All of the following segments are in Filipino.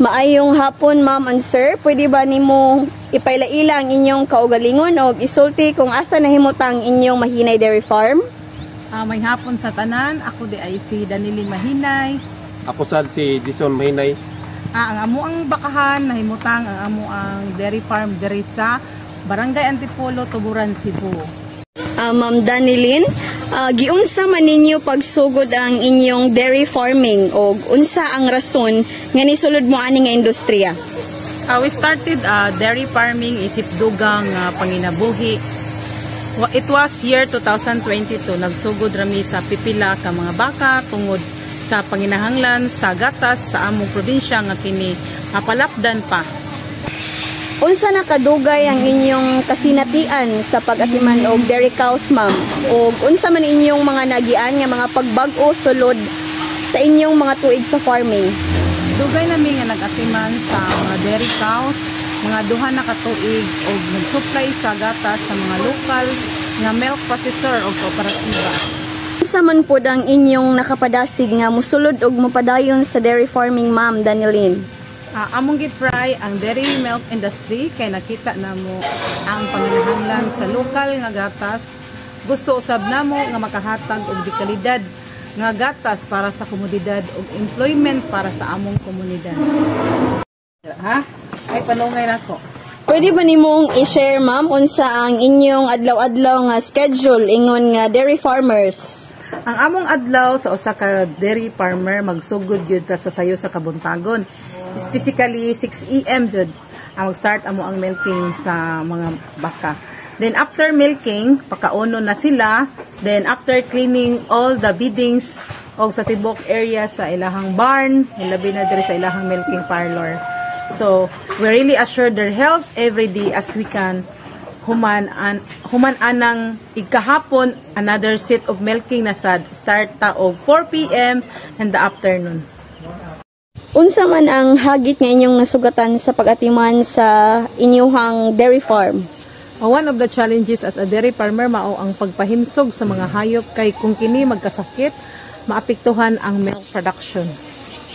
Maayong hapon, ma'am and sir. Pwede ba nimo ipailaila ang inyong kaugalingon o isulti kung asa nahimutang inyong Mahinay Dairy Farm? May hapon sa tanan. Ako di ay si Danilin Mahinay. Ako sad si Jason Mahinay. Ang amo ang bakahan nahimutang ang amo ang dairy farm diri sa Barangay Antipolo, Tuburan, Cebu. Ma'am Danilin, giunsa man ninyo pagsugod ang inyong dairy farming o unsa ang rason nga nisulod mo ani nga industriya? We started dairy farming isip dugang panginabuhi. It was year 2022. Nagsugod rami sa pipila ka mga baka tungod sa panginahanglan sa gatas sa among probinsya nga kini mapalapdan pa. Unsa nakadugay ang inyong kasinatian sa pag-atiman og dairy cows, ma'am? O unsa man inyong mga nagian nga mga pagbag-o sulod sa inyong mga tuig sa farming? Dugay nami nga nag-atiman sa mga dairy cows, mga duha na ka tuig og nag-supply sa gatas sa mga lokal nga milk processor o kooperatiba. Unsa man pod ang inyong nakapadasig nga mosulod og mopadayon sa dairy farming, ma'am Danilin? Among gitry ang dairy milk industry kay nakita namo ang panginahanglan sa lokal nga gatas. Gusto usab namo nga makahatag og dekalidad nga gatas para sa komunidad ug employment para sa among komunidad. Ay palungay nako. Pwede ba nimong i-share, ma'am, unsa ang inyong adlaw-adlaw nga schedule ingon nga dairy farmers? Ang among adlaw sa usa ka dairy farmer magsugod gyud ta sa sayo sa kabuntagon. Specifically 6 AM jud ang mag-start amo ang milking sa mga baka. Then after milking, pakauno na sila. Then after cleaning all the beddings og sa tibok area sa ilahang barn, labi na diri sa ilahang milking parlor. So, we really assure their health every day as we can. Human anang igkahapon another set of milking na sad start ta og 4 PM in the afternoon. Unsa man ang hagit nga inyong nasugatan sa pag-atiman sa inyong dairy farm? One of the challenges as a dairy farmer mao ang pagpahimsog sa mga hayop kay kung kini magkasakit, maapektuhan ang milk production.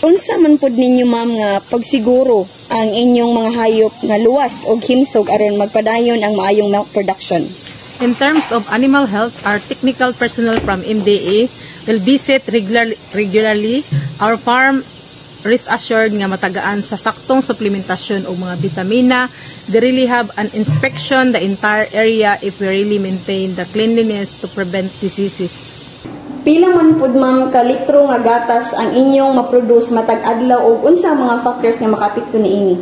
Unsa man pod ninyo, ma'am, nga pagsiguro ang inyong mga hayop nga luwas og himsog aron magpadayon ang maayong milk production? In terms of animal health, our technical personnel from MDA will visit regularly our farm risk assured nga matagaan sa saktong supplementasyon o mga vitamina. They really have an inspection the entire area if we really maintain the cleanliness to prevent diseases. Pila man pud, ma'am, ka litro nga gatas ang inyong maproduce matag adlaw o unsa mga factors nga makaapekto niini?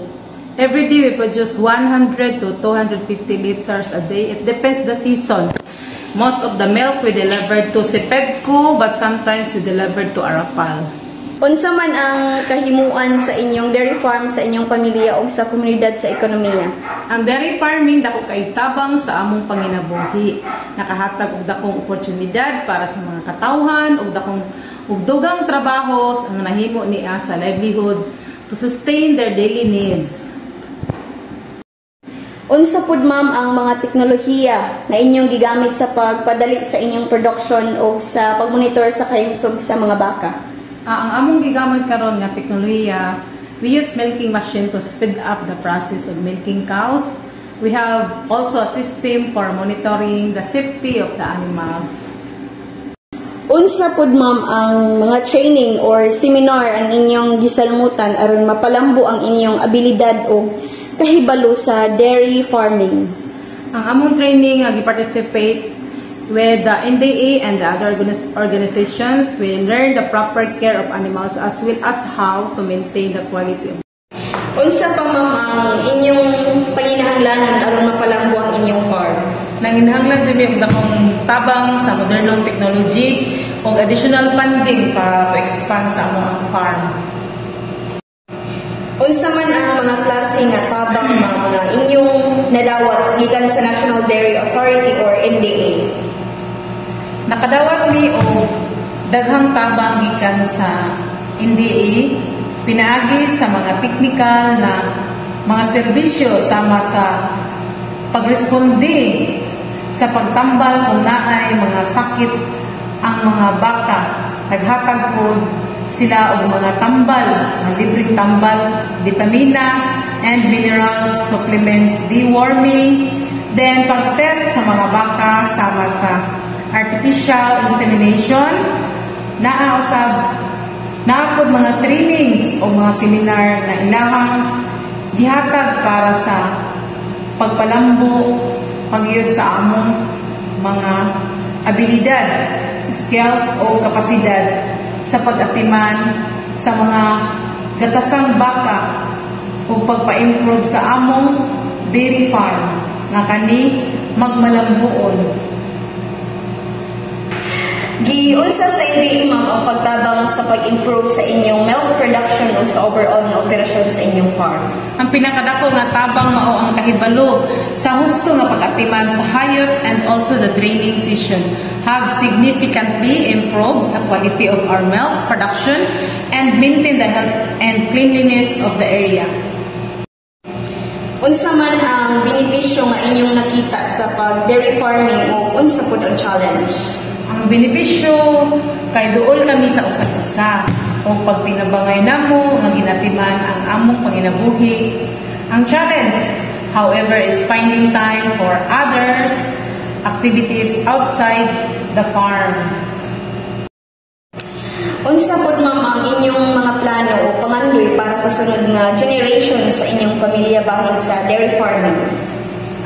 Every day we produce 100 to 250 liters a day. It depends the season. Most of the milk we delivered to Sepedco, but sometimes we delivered to Arapal. Unsa man ang kahimuan sa inyong dairy farm sa inyong pamilya o sa komunidad sa ekonomiya? Ang dairy farming dako kay tabang sa among panginabuhi. Nakahatag og dakong oportunidad para sa mga katawhan og dugang trabaho ang nahimo niya sa livelihood to sustain their daily needs. Unsa pud, ma'am, ang mga teknolohiya na inyong gigamit sa pagpadali sa inyong production o sa pagmonitor sa kahimsog sa mga baka? Ang among gigamit karon nga teknolohiya, we use milking machine to speed up the process of milking cows. We have also a system for monitoring the safety of the animals. Unsa pud, ma'am, ang mga training or seminar ang inyong gisalmutan aron mapalambo ang inyong abilidad o kahibalo sa dairy farming? Ang among training nga gi-participate with the NDA and the other organizations, we learn the proper care of animals as well as how to maintain the quality of. Unsa pa, ma'am, ang inyong panginahanglanon aron mapalambo ang inyong farm? Nanginahanglan jud og dakong tabang sa modernong technology o additional funding para to expand sa among farm. Unsa man ang mga klase nga tabang, ma'am, nga inyong nadawat gikan sa National Dairy Authority or NDA? Nakadawat mi og daghang tabang gikan sa NDA, pinaagi sa mga teknikal na mga serbisyo sama sa pagresponde sa pagtambal kung naay mga sakit ang mga baka. Naghatag po sila og mga tambal, mga libreng tambal, vitamina and minerals, supplement, deworming, then pag-test sa mga baka sama sa artificial insemination, naapod mga trainings o mga seminar na ilahang gihatag para sa pagpalambo, pagyud sa among mga abilidad, skills o kapasidad sa pag-atiman sa mga gatasang baka o pagpa-improve sa among dairy farm nga kani magmalambuon. Giunsa sa inyo, ma'am, ang pagtabang sa pag-improve sa inyong milk production o sa overall na operasyon sa inyong farm? Ang pinakadako nga tabang mao ang kahibalo sa husto nga pag-atiman sa hayop and also the training session have significantly improved the quality of our milk production and maintain the health and cleanliness of the area. Unsa man ang benepisyo nga inyong nakita sa pag-dairy farming o unsa pud ang challenge? Ang benepisyo kay duol kami sa usa-usa o pag tinabangay namo nga ginatiman ang among panginabuhi. Ang challenge, however, is finding time for others activities outside the farm. Unsa pud, ma'am, ang inyong mga plano o pangandoy para sa sunod nga generation sa inyong pamilya bahin sa dairy farming?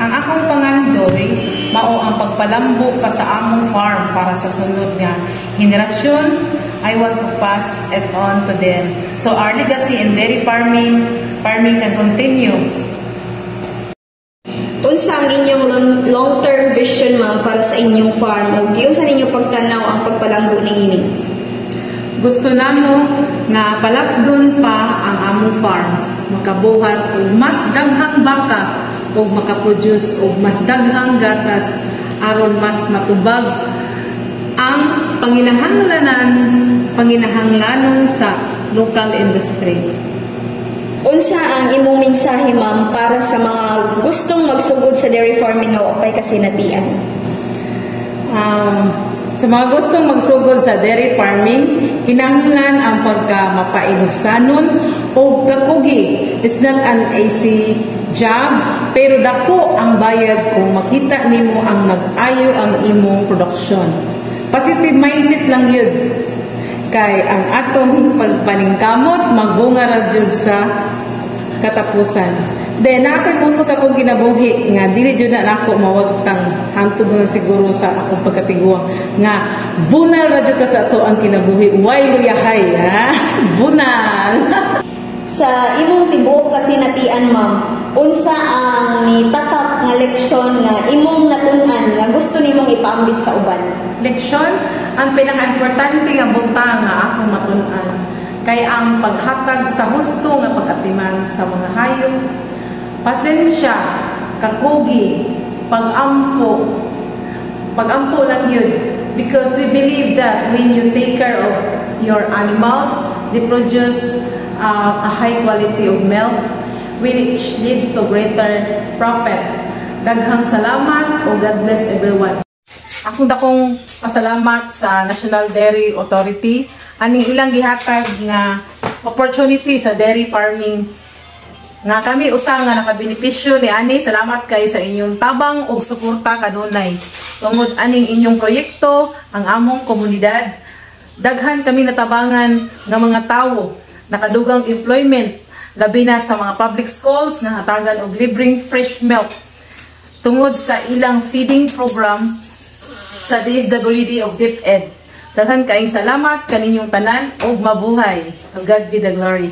Ang akong pangandoy mao ang pagpalambo pa sa among farm para sa sunod nga henerasyon. I want to pass it on to them. So our legacy in dairy farming can continue. Unsa ang inyong long-term vision, ma'am, para sa inyong farm o giunsa ninyo pagtanaw ang pagpalambo niini? Gusto namo nga palapdon pa ang among farm, makabuhat og mas daghang baka o makaproduce og mas daghang gatas aron mas matubag ang panginahanglanon sa local industry. Unsa ang imong mensahe, ma'am, para sa mga gustong magsugod sa dairy farming o apay kasinatian? Sa mga gustong magsugod sa dairy farming, kinahanglan ang pagka-mapainubsanon o kakugi. It's not an easy job, pero dako ang bayad kung makita nimo ang nag-ayo ang imong production. Positive mindset lang yun. Kay ang atong pagpaningkamot, magbunga ra jud sa katapusan. Then, ako'y punto sa akong ginabuhi nga dili jud na ako mawagtang hantod na siguro sa akong pagkatigwa nga bunal ra jud sa ato ang kinabuhi. Why luyahay, ha? Bunal! Sa imong tibuok kasinatian, ma'am, unsa ang nitatak nga leksyon nga imong natun-an nga gusto nimong ipaambit sa uban? Leksyon, ang pinaka-importante nga butang nga akong matun-an kay ang paghatag sa husto nga pag-atiman sa mga hayop, pasensya, kakugi, pag-ampo lang yun. Because we believe that when you take care of your animals, they produce a high quality of milk, which leads to greater profit. Daghang salamat o God bless everyone. Akong dakong pasalamat sa National Dairy Authority aning ilang gihatag nga opportunity sa dairy farming nga kami usa nga nakabenepisyo ni ani. Salamat kay sa inyong tabang ug suporta kanunay tungod aning inyong proyekto ang among komunidad. Daghan kami natabangan nga mga tawo, nakadugang employment labi na sa mga public schools nga hatagan og libreng fresh milk tungod sa ilang feeding program sa DSWD of DepEd. Daghan kaayong salamat kaninyong tanan ug mabuhay. To God be the glory.